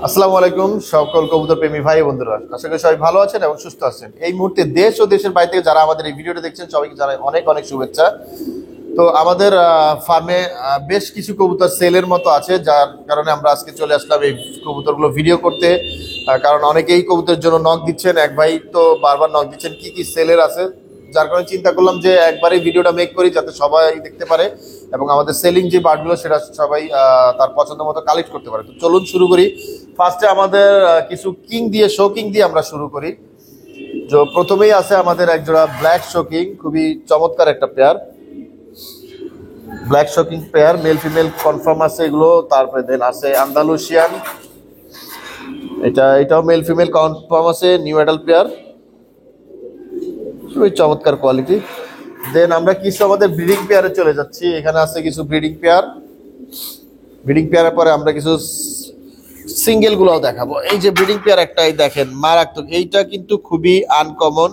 আসসালামু আলাইকুম সকল কবুতর প্রেমী ভাই বন্ধুরা, আশা করি সবাই ভালো আছেন এবং সুস্থ আছেন। এই মুহূর্তে দেশ ও দেশের বাইরে থেকে যারা আমাদের এই ভিডিওটা দেখছেন সবাইকে জানাই অনেক অনেক শুভেচ্ছা। তো আমাদের ফার্মে বেশ কিছু কবুতর সেলের মতো আছে, যার কারণে আমরা আজকে চলে আসলাম এই কবুতরগুলো ভিডিও করতে। কারণ অনেকেই কবুতরের জন্য নক দিচ্ছেন, এক ভাই তো বারবার নক দিচ্ছেন কি কি সেলের আছে, যার কারণে চিন্তা করলাম যে একবারই ভিডিওটা মেক করি যাতে সবাই দেখতে পারে এবং আমাদের সেলিং যে বার্ডগুলো সেটা সবাই তার পছন্দ মতো কালেক্ট করতে পারে। তো চলুন শুরু করি। ফার্স্টে আমাদের কিছু কিং দিয়ে শোকিং দিয়ে আমরা শুরু করি। তো প্রথমেই আছে আমাদের একজোড়া ব্ল্যাক শোকিং, খুবই চমৎকার একটা pair, black shocking pair, male female confirm আছে এগুলো। তারপরে দেন আছে আন্দালুসিয়ান, এটাও মেল ফিমেল কনফার্ম আছে, নিউ অ্যাডাল্ট পেয়ার, খুবই চমৎকার কোয়ালিটি। দেন আমরা কিছু আমাদের ব্রিডিং পেয়ারে চলে যাচ্ছি। এখানে আছে কিছু ব্রিডিং পেয়ার, ব্রিডিং পেয়ারের পরে আমরা কিছু সিঙ্গেল গুলাও দেখাবো। এই যে ব্রিডিং পেয়ার একটাই দেখেন মারাত্মক, এইটা কিন্তু খুবই আনকমন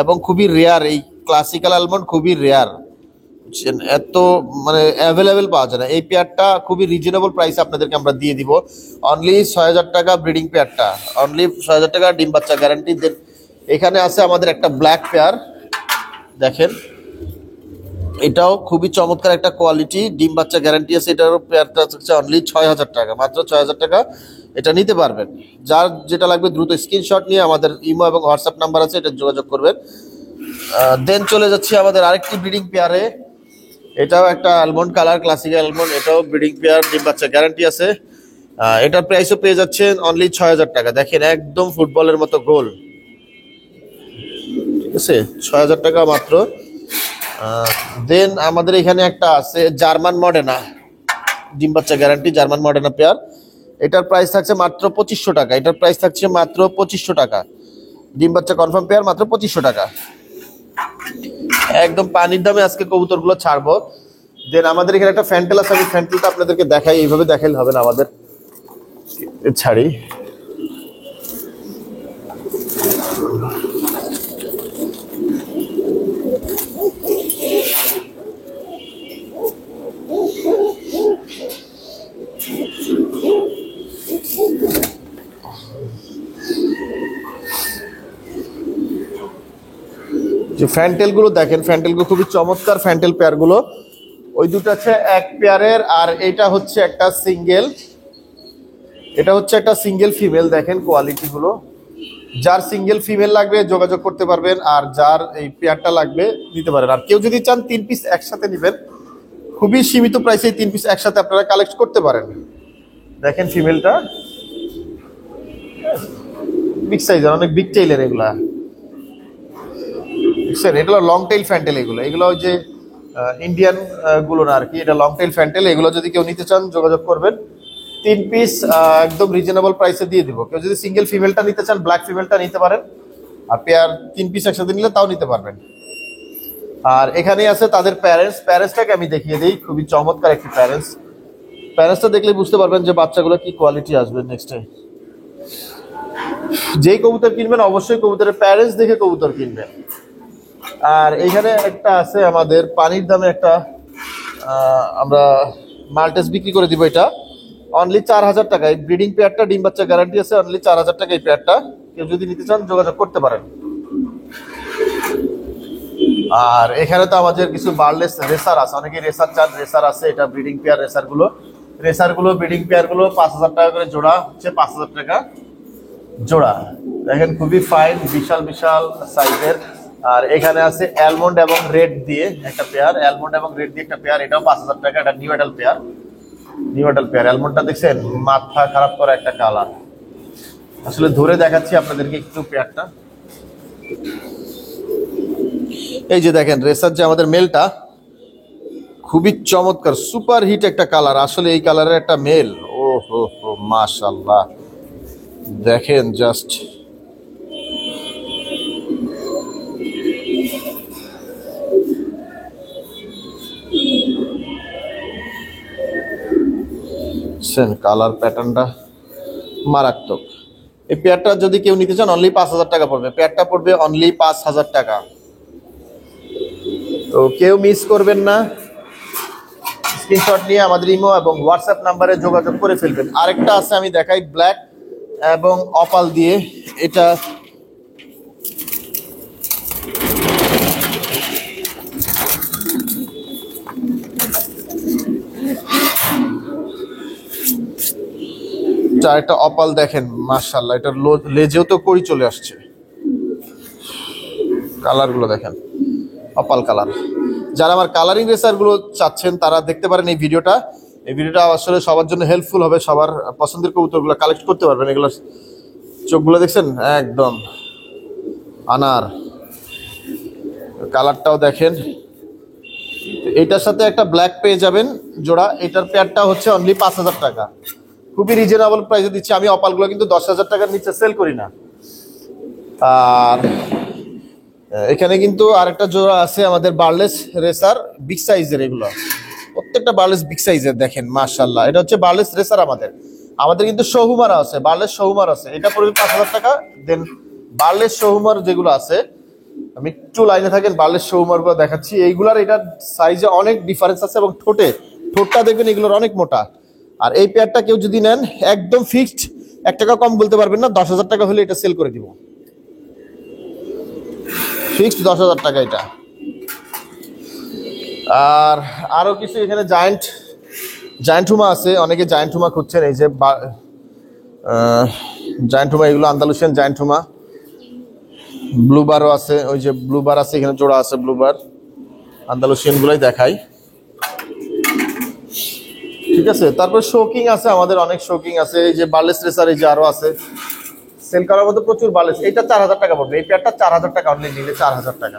এবং খুবই রেয়ার। এই ক্লাসিক্যাল আলমন্ড খুবই রেয়ার, এত মানে অ্যাভেলেবেল পাওয়া যায় না। এই পেয়ারটা খুবই রিজনেবল প্রাইসে আপনাদেরকে আমরা দিয়ে দিব, অনলি ৬,০০০ টাকা ব্রিডিং পেয়ারটা, অনলি ৬,০০০ টাকা ডিম বাচ্চা গ্যারান্টি। দেন এখানে আছে আমাদের একটা ব্ল্যাক পেয়ার, দেখেন এটাও খুবই চমৎকার একটা কোয়ালিটি, ডিম বাচ্চা গ্যারান্টি আছে। এটারও পেয়ারটা হচ্ছে অনলি ৬,০০০ টাকা, মাত্র ৬,০০০ টাকা এটা নিতে পারবেন। যার যেটা লাগবে দ্রুত স্ক্রিনশট নিয়ে আমাদের ইমো এবং হোয়াটসঅ্যাপ নাম্বার আছে, এটা যোগাযোগ করবেন। দেন চলে যাচ্ছি আমাদের আরেকটি ব্রিডিং পেয়ারে, এটাও একটা আলমন্ড কালার, ক্লাসিক্যাল আলমন্ড, এটাও ব্রিডিং পেয়ার, ডিম বাচ্চা গ্যারান্টি আছে। এটার প্রাইসও পেয়ে যাচ্ছেন অনলি ৬,০০০ টাকা। দেখেন একদম ফুটবলের মতো গোল, ঠিক আছে, ৬,০০০ টাকা মাত্র। দেন আমাদের এখানে একটা আছে জার্মান মডেনা, ডিম বাচ্চা গ্যারান্টি, জার্মান মডেনা পেয়ার, এটার প্রাইস থাকছে মাত্র ২৫০০ টাকা। এটার প্রাইস থাকছে মাত্র ২৫০০ টাকা, ডিম বাচ্চা কনফার্ম পেয়ার, মাত্র ২৫০০ টাকা, একদম পানির দামে আজকে কবুতরগুলো ছাড়বো। দেন আমাদের এখানে একটা ফ্যান্টেল আছে, আমি ফ্যান্টেলটা আপনাদেরকে দেখাই, এইভাবে দেখাইলে হবে না, আমাদের ছাড়ি। যে ফ্যান্টেল গুলো দেখেন, ফ্যান্টেল গুলো খুবই চমৎকার ফ্যান্টেল পেয়ার গুলো। ওই দুটো হচ্ছে এক পেয়ারের, আর এটা হচ্ছে একটা সিঙ্গেল, এটা হচ্ছে একটা সিঙ্গেল ফিমেল। দেখেন কোয়ালিটি গুলো, যার সিঙ্গেল ফিমেল লাগবে যোগাযোগ করতে পারবেন, আর যার এই পেয়ারটা লাগবে নিতে পারেন। আর কেউ যদি চান 3 পিস একসাথে নেবেন, খুবই সীমিত প্রাইসে 3 পিস একসাথে আপনারা কালেক্ট করতে পারেন। দেখেন ফিমেলটা বিগ সাইজের, অনেক বিগ টেইলের এগুলা, এগুলো লং টেইল ফ্যান্টেল, এগুলো ওই যে ইন্ডিয়ান গুলো না আর কি, এটা লং টেইল ফ্যান্টেল। এগুলো যদি কেউ নিতে চান যোগাযোগ করবেন, 3 পিস একদম রিজনেবল প্রাইসে দিয়ে দিব। কেউ যদি সিঙ্গেল ফিমেলটা নিতে চান, ব্ল্যাক ফিমেলটা নিতে পারেন, আর পেয়ার 3 পিস একসাথে নিলে তাও নিতে পারবেন। আর এখানে আছে তাদের প্যারেন্টসটাকে আমি দেখিয়ে দিই, খুবই চমৎকার একটি প্যারেন্টসটা দেখলে বুঝতে পারবেন যে বাচ্চাগুলো কি কোয়ালিটি আসবে নেক্সট টাইম। যেই কবুতর কিনবেন অবশ্যই কবুতরের প্যারেন্টস দেখে কবুতর কিনবেন। আর এখানে একটা আছে আমাদের পানির দামে একটা, আমরা মাল্টেস বিক্রি করে দিব, এটা অনলি ৪,০০০ টাকা। এই ব্রিডিং পেয়ারটা, ডিম বাচ্চা গ্যারান্টি আছে, অনলি ৪,০০০ টাকা এই পেয়ারটা। কেউ যদি নিতে চান যোগাযোগ করতে পারেন। আর এখানে তো আমাদের কিছু বার্লেস রেসার আছে, অনেকে রেসার চান, রেসার আছে, এটা ব্রিডিং পেয়ার। রেসারগুলো ব্রিডিং পেয়ারগুলো ৫,০০০ টাকা করে জোড়া, হচ্ছে ৫,০০০ টাকা জোড়া। দেখেন খুবই ফাইন, বিশাল বিশাল সাইজের। আর এখানে আছে অ্যালমন্ড এবং রেড দিয়ে একটা পেয়ার, অ্যালমন্ড এবং রেড দিয়ে একটা পেয়ার, এটাও ৫,০০০ টাকা। এটা নিউ অ্যাডাল্ট পেয়ার, অ্যালমন্ডটা দেখছেন মাথা খারাপ করা একটা কালার, আসলে ধরে দেখাচ্ছি আপনাদেরকে একটু পেয়ারটা। এই যে দেখেন রেসার যে আমাদের মেলটা, খুবই চমৎকার সুপার হিট একটা কালার, আসলে এই কালারের একটা মেল, ও হো হো মাশাআল্লাহ, দেখেন জাস্ট কালার প্যাটার্নটা মারাত্মক। এই পেয়ারটা যদি কেউ নিতে চান অনলি ৫,০০০ টাকা পড়বে, পেয়ারটা পড়বে অনলি ৫,০০০ টাকা। তো কেউ মিস করবেন না, স্ক্রিনশট নিয়ে আমাদের ইমো এবং হোয়াটসঅ্যাপ নাম্বারে যোগাযোগ করে ফেলবেন। আরেকটা আছে, আমি দেখাই, ব্ল্যাক এবং অপাল দিয়ে। এটা একটা অপাল দেখেন, মাশাআল্লাহ, এটা লেজেও তো কড়ি চলে আসছে। কালার গুলো দেখেন, অপাল কালার। যারা আমার কালারিং রেসার গুলো চাচ্ছেন তারা দেখতে পারেন এই ভিডিওটা। এই ভিডিওটা আসলে সবার জন্য হেল্পফুল হবে, সবার পছন্দের কবুতরগুলো কালেক্ট করতে পারবেন। এগুলো চোখগুলো দেখছেন, একদম আনার। কালারটাও দেখেন। এটার সাথে একটা ব্ল্যাক পেয়ে যাবেন জোড়া। এটার পেয়ারটা হচ্ছে অনলি 5,000 টাকা, খুবই রিজনেবল প্রাইসে দিচ্ছি আমি। অপালগুলো কিন্তু 10,000 টাকার নিচে সেল করি না। আর এখানে কিন্তু আরেকটা জোড়া আছে আমাদের বার্লেস রেসার, বিগ সাইজের। এগুলো প্রত্যেকটা বার্লেস বিগ সাইজের, দেখেন মাশাআল্লাহ। এটা হচ্ছে বার্লেস রেসার। আমাদের কিন্তু শহুমারা আছে, বার্লেস শহুমার আছে। এটা পড়বে 5,000 টাকা। দেন বার্লেস শহুমার যেগুলো আছে, আমি একটু লাইনে থাকেন, বার্লেস শহুমার গুলো দেখাচ্ছি। এইগুলার এটার সাইজে অনেক ডিফারেন্স আছে এবং ঠোঁটটা দেখবেন এগুলোর অনেক মোটা। আর এই পেয়ারটা কেউ যদি নেন, একদম ফিক্সড 1 টাকা কম বলতে পারবেন না। 10,000 টাকা হলে এটা সেল করে দিব, ফিক্সড 10,000 টাকা এটা। আর আরো কিছু এখানে জায়ান্ট হুমা আছে। অনেকে জায়ান্ট হুমা খুঁজছেন। এই যে জায়ান্ট হুমা, এগুলো আন্দালুসিয়ান জায়ান্ট হুমা। ব্লুবারও আছে, ওই যে ব্লুবার আছে, এখানে জোড়া আছে ব্লুবার। আন্দালুসিয়ান গুলোই দেখাই, ঠিক আছে। তারপর শোকিং আছে, আমাদের অনেক শোকিং আছে। এই যে বার্লেস রেসার, এই যে আরো আছে সেল করার মতো প্রচুর বার্লেস। এটা 4,000 টাকা পড়বে। এই পেয়ারটা 4,000 টাকা অনলি, নিলে 4,000 টাকা।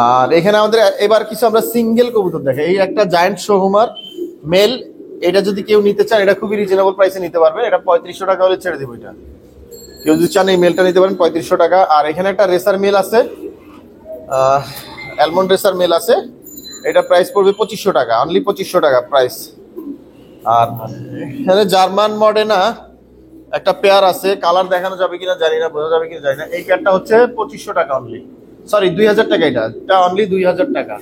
আর এখানে আমাদের এবার কিছু আমরা সিঙ্গেল কবুতর দেখে। এই একটা জায়ান্ট শহুমার মেল, এটা যদি কেউ নিতে চান, এটা খুবই রিজনেবল প্রাইসে নিতে পারবেন। এটা 3500 টাকা হলে ছেড়ে দেবো। এটা কেউ যদি চান এই মেলটা নিতে পারেন 3500 টাকা। আর এখানে একটা রেসার মেল আছে, অ্যালমন্ড রেসার মেল আছে। এটা প্রাইস পড়বে 2500 টাকা, অনলি 2500 টাকা প্রাইস। আর এখানে জার্মান মডেনা একটা পেয়ার আছে, কালার দেখানো যাবে কিনা জানি না, বোঝা যাবে কিনা জানি না। এই পেয়ারটা হচ্ছে 2500 টাকা অনলি, সরি 2000 টাকা। এটা অনলি 2000 টাকা।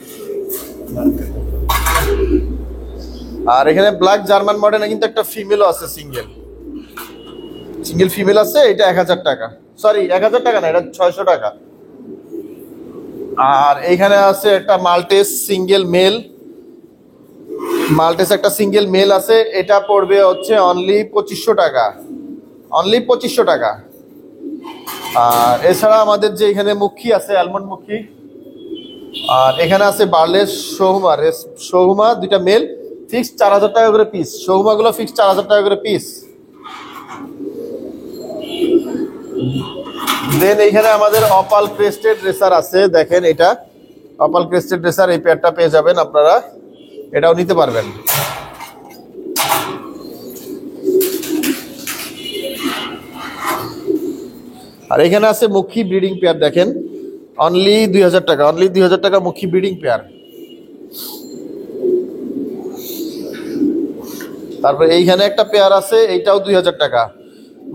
আর এখানে ব্ল্যাক জার্মান মডেলে কিন্তু একটা ফিমেলও আছে, সিঙ্গেল ফিমেল আছে। এটা 1000 টাকা, সরি 1000 টাকা না, এটা 600 টাকা। আর এইখানে আছে একটা মাল্টেস সিঙ্গেল মেল, মাল্টেস একটা সিঙ্গেল মেল আছে। এটা পড়বে হচ্ছে অনলি 2500 টাকা, অনলি 2500 টাকা। আর এছাড়া আমাদের যে এখানে মুখী আছে, অ্যালমন্ড মুখী। আর এখানে আছে বার্লেস শহুমা দুইটা মেল, ফিক্স 4,000 টাকা করে পিস। শহুমা গুলো ফিক্স 4,000 টাকা করে পিস। দেন এইখানে আমাদের অপাল ক্রেস্টেড রেসার আছে, দেখেন এটা অপাল ক্রেস্টেড রেসার। এই পেয়ারটা পেয়ে যাবেন আপনারা, এটাও নিতে পারবেন। আর এখানে আছে মুখী ব্রিডিং পেয়ার, দেখেন অনলি 2000 টাকা, অনলি 2000 টাকা মুখী ব্রিডিং পেয়ার। তারপর এইখানে একটা পেয়ার আছে, এইটাও 2000 টাকা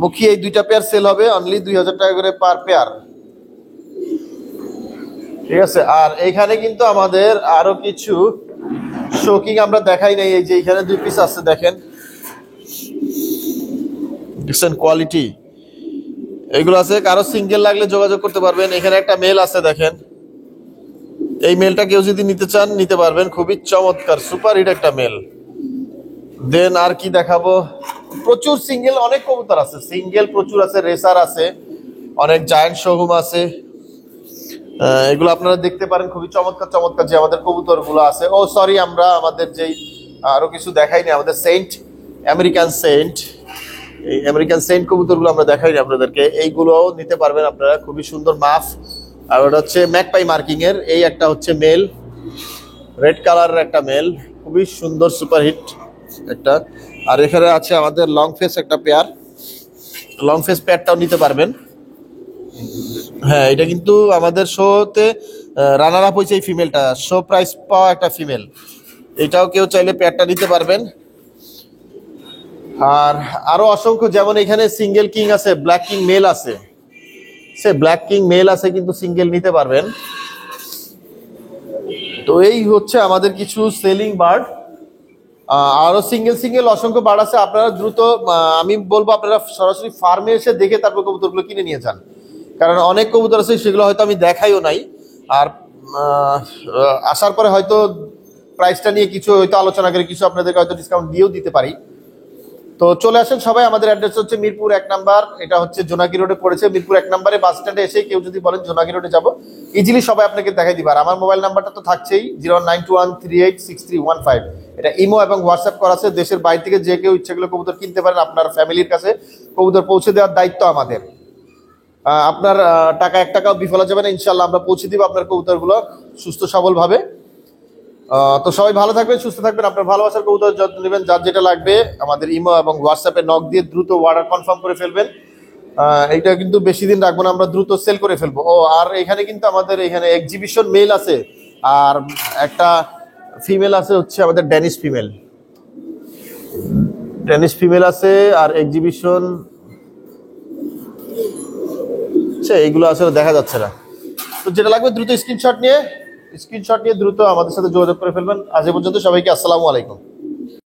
মুখী। এই দুইটা পেয়ার সেল হবে অনলি 2000 টাকা করে পার পেয়ার, ঠিক আছে। আর এইখানে কিন্তু আমাদের আরো কিছু শোকিং আমরা দেখাই নাই। এই যে এখানে 2 পিস আছে, দেখেন দেখছেন কোয়ালিটি এগুলো আছে। কারো সিঙ্গেল লাগলে যোগাযোগ করতে পারবেন। এখানে একটা মেল আছে, দেখেন এই মেলটা কেউ যদি নিতে চান নিতে পারবেন, খুবই চমৎকার সুপার হিট একটা মেল। দেন আর কি দেখাবো, প্রচুর সিঙ্গেল অনেক কবুতর আছে, সিঙ্গেল প্রচুর আছে, রেসার আছে, অনেক জায়ান্ট শহুম আছে। এগুলো আপনারা দেখতে পারেন, খুবই চমৎকার চমৎকার যে আমাদের কবুতর গুলো আছে। ও সরি, আমরা আমাদের যেই আরো কিছু দেখাইনি, আমাদের সেন্ট আমেরিকান সেন্ট, এই আমেরিকান সেন্ট কবুতর গুলো আমরা দেখাইনি আপনাদেরকে। এইগুলোও নিতে পারবেন আপনারা, খুবই সুন্দর মাফ। আর ওটা হচ্ছে ম্যাকপাই মার্কিং এর। এই একটা হচ্ছে মেল, রেড কালারের একটা মেল, খুবই সুন্দর সুপার হিট একটা। আর এখানে আছে আমাদের লং ফেস একটা পেয়ার, লং ফেস পেয়ারটাও নিতে পারবেন। হ্যাঁ, এটা কিন্তু আমাদের শোতে রানার আপ হয়েছে এই ফিমেলটা, শো প্রাইস পাওয়া একটা ফিমেল। এটাও কেউ চাইলে পেয়ারটা নিতে পারবেন। আর আরো অসংখ্য, যেমন এখানে সিঙ্গেল কিং আছে, ব্ল্যাক কিং মেল আছে, সে ব্ল্যাক কিং মেল আছে কিন্তু সিঙ্গেল নিতে পারবেন। তো এই হচ্ছে আমাদের কিছু সেলিং বার্ড। আরো সিঙ্গেল সিঙ্গেল অসংখ্য বার্ড আছে, আপনারা দ্রুত আমি বলবো আপনারা সরাসরি ফার্মে এসে দেখে তারপর কবুতরগুলো কিনে নিয়ে যান, কারণ অনেক কবুতর আছে সেগুলো হয়তো আমি দেখাইও নাই, আর আসার পরে হয়তো প্রাইসটা নিয়ে কিছু হয়তো আলোচনা করে কিছু আপনাদেরকে হয়তো ডিসকাউন্ট দিয়েও দিতে পারি। তো চলে আসেন সবাই, আমাদের অ্যাড্রেস হচ্ছে মিরপুর 1 নাম্বার, এটা হচ্ছে জোনাকি রোডে পড়েছে। মিরপুর 1 নাম্বারে বাস স্ট্যান্ডে এসে কেউ যদি বলেন জোনাকি রোডে যাবো, ইজিলি সবাই আপনাকে দেখাই দিবে। আর আমার মোবাইল নাম্বারটা তো থাকছেই 09213863315, এটা ইমো এবং হোয়াটসঅ্যাপ করা আছে। দেশের বাইরে থেকে যে কেউ ইচ্ছা করলে কবুতর কিনতে পারেন, আপনার ফ্যামিলির কাছে কবুতর পৌঁছে দেওয়ার দায়িত্ব আমাদের। আপনার টাকা 1 টাকাও বিফলে যাবে না, ইনশাল্লাহ আমরা পৌঁছে দিব আপনার কবুতরগুলো সুস্থ সবল ভাবে। তো সবাই ভালো থাকবেন, সুস্থ থাকবেন, আপনার ভালোবাসার কবুতর যত্ন নেবেন। যার যেটা লাগবে আমাদের ইমো এবং হোয়াটসঅ্যাপে নক দিয়ে দ্রুত অর্ডার কনফার্ম করে ফেলবেন। এইটা কিন্তু বেশি দিন রাখবো না, আমরা দ্রুত সেল করে ফেলবো। ও আর এখানে কিন্তু আমাদের এখানে এক্সিবিশন মেল আছে আর একটা ফিমেল আছে, হচ্ছে আমাদের ড্যানিশ ফিমেল আছে, আর এক্সিবিশন এইগুলো আসলে দেখা যাচ্ছে না। তো যেটা লাগবে দ্রুত স্ক্রিনশট নিয়ে দ্রুত আমাদের সাথে যোগাযোগ করে ফেলবেন। আজ এ পর্যন্ত, সবাইকে আসসালামু আলাইকুম।